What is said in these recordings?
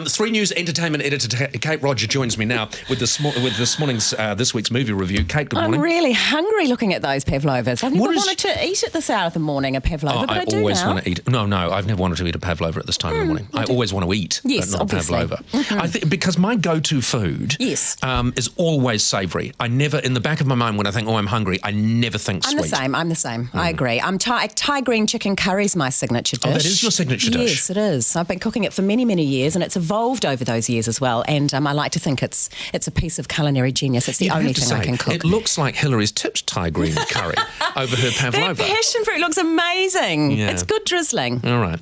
Three News entertainment editor Kate Rodger joins me now with this week's movie review. Kate, good morning. I'm really hungry looking at those pavlovas. I've never wanted to eat at this hour of the morning, a pavlova, but I do always now. want to eat. No, I've never wanted to eat a pavlova at this time in the morning. I always want to eat, yes, but not obviously. a pavlova. I think because my go-to food is always savoury. I never, in the back of my mind, when I think, I'm hungry, I never think sweet. I'm the same. I agree. Thai green chicken curry is my signature dish. Oh, that is your signature dish? Yes, it is. I've been cooking it for many, many years, and it's evolved over those years as well. And I like to think it's a piece of culinary genius. It's the only thing I can cook. It looks like Hillary's tipped Thai green curry over her pavlova. That passion fruit looks amazing. Yeah. It's good drizzling. All right.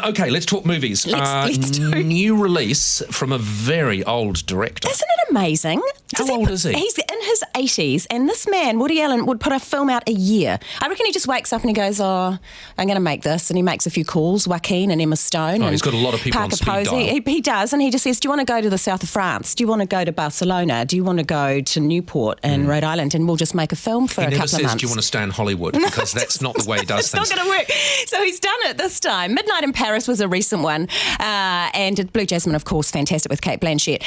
Okay, let's talk movies. Let's do. New release from a very old director. Isn't it amazing? How old is he? He's in his 80s, and this man, Woody Allen, would put a film out a year. I reckon he just wakes up and he goes, I'm going to make this, and he makes a few calls, Joaquin and Emma Stone. He's got a lot of people on speed dial. He does, and he just says, do you want to go to the south of France? Do you want to go to Barcelona? Do you want to go to Newport in Rhode Island? And we'll just make a film for a couple of months. He never says, do you want to stay in Hollywood? Because that's not the way he does things. It's not going to work. So he's done it this time. Midnight in Paris was a recent one. And Blue Jasmine, of course, fantastic with Cate Blanchett.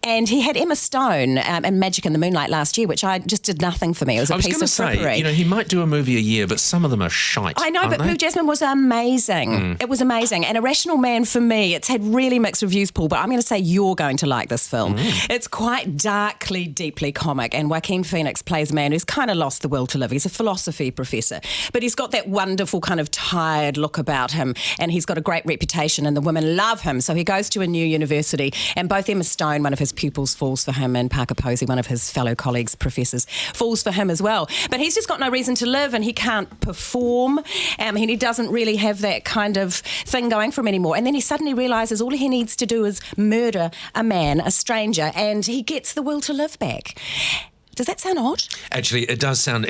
And he had Emma Stone in Magic in the Moonlight last year, which just did nothing for me. It was a piece of frippery. I was going to say, he might do a movie a year, but some of them are shite. I know, but Blue Jasmine was amazing. It was amazing. And Irrational Man, for me, it's had really mixed reviews, Paul, but I'm going to say you're going to like this film. It's quite darkly, deeply comic, and Joaquin Phoenix plays a man who's kind of lost the will to live. He's a philosophy professor, but he's got that wonderful kind of tired look about him, and he's got a great reputation, and the women love him. So he goes to a new university, and both Emma Stone, one of his pupils, falls for him, and Parker Posey, one of his fellow colleagues, professors, falls for him as well. But he's just got no reason to live, and he can't perform, and he doesn't really have that kind of thing going for him anymore. And then he suddenly realises all he needs to do is murder a man, a stranger, and he gets the will to live back. Does that sound odd? Actually, it does sound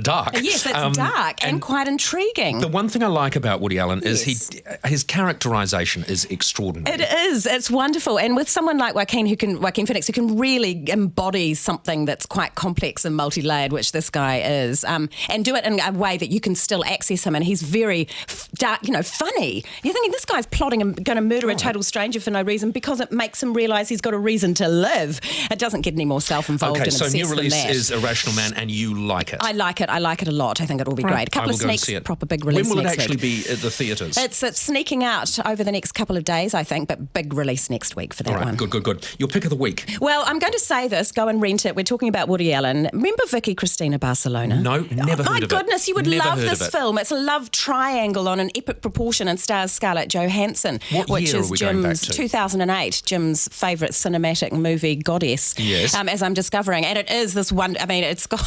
dark. Yes, it's dark and quite intriguing. The one thing I like about Woody Allen is his characterisation is extraordinary. It is. It's wonderful. And with someone like Joaquin Phoenix, who can really embody something that's quite complex and multi-layered, which this guy is, and do it in a way that you can still access him. And he's very dark, funny. You're thinking this guy's plotting and going to murder a total stranger for no reason because it makes him realise he's got a reason to live. It doesn't get any more self-involved and obsessed than that. This is Irrational Man, and you like it. I like it. I like it a lot. I think it will be great. A couple of sneaks, proper big release. When will it next actually week. be at the theatres? It's sneaking out over the next couple of days, I think, but big release next week for that one. Good. Your pick of the week. Well, I'm going to say this. Go and rent it. We're talking about Woody Allen. Remember Vicky Cristina Barcelona? No, never heard of it. My goodness, you would love this film. It's a love triangle on an epic proportion and stars Scarlett Johansson, which is Jim's 2008, Jim's favourite cinematic movie, Goddess. Yes. As I'm discovering, and it is this one. I mean, it's got.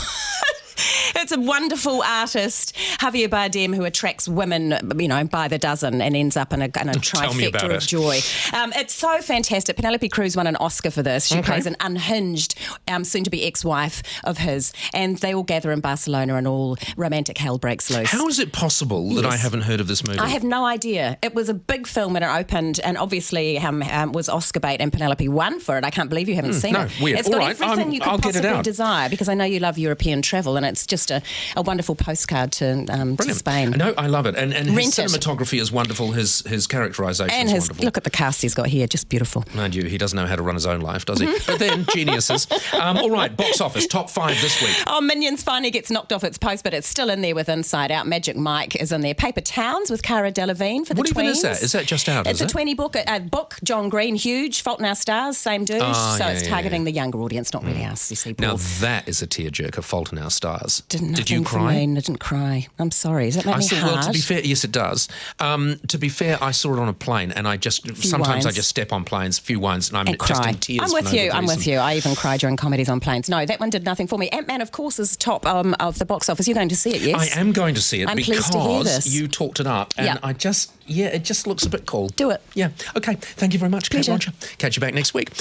It's a wonderful artist, Javier Bardem, who attracts women, by the dozen and ends up in a trifecta of joy. It's so fantastic. Penelope Cruz won an Oscar for this. She plays an unhinged, soon-to-be ex-wife of his, and they all gather in Barcelona and all romantic hell breaks loose. How is it possible that I haven't heard of this movie? I have no idea. It was a big film when it opened, and obviously was Oscar bait, and Penelope won for it. I can't believe you haven't seen it. Weird. It's got everything you could possibly desire, because I know you love European travel, and it's just a wonderful postcard to Spain. No, I love it. And his cinematography is wonderful. His characterisation is wonderful. Look at the cast he's got here, just beautiful. Mind you, he doesn't know how to run his own life, does he? But then, geniuses. All right, box office, top 5 this week. Minions finally gets knocked off its post, but it's still in there with Inside Out. Magic Mike is in there. Paper Towns with Cara Delevingne for the tweens. What even is that? Is that just out? It's a 20 book. John Green, huge. Fault in Our Stars, same dude. It's targeting the younger audience, not really us, you see, Paul. Now that is a tearjerker, Fault in Our Stars. Did you cry? I didn't cry. I'm sorry. Does that make me hard? Well, to be fair, yes, it does. To be fair, I saw it on a plane, and I just step on planes, few wines, and I'm just in tears. I'm with you. I even cry during comedies on planes. No, that one did nothing for me. Ant-Man, of course, is top of the box office. You're going to see it, yes? I am going to see it pleased to hear this. You talked it up, and it just looks a bit cool. Do it. Yeah. Okay. Thank you very much, Kate Rodger. Catch you back next week.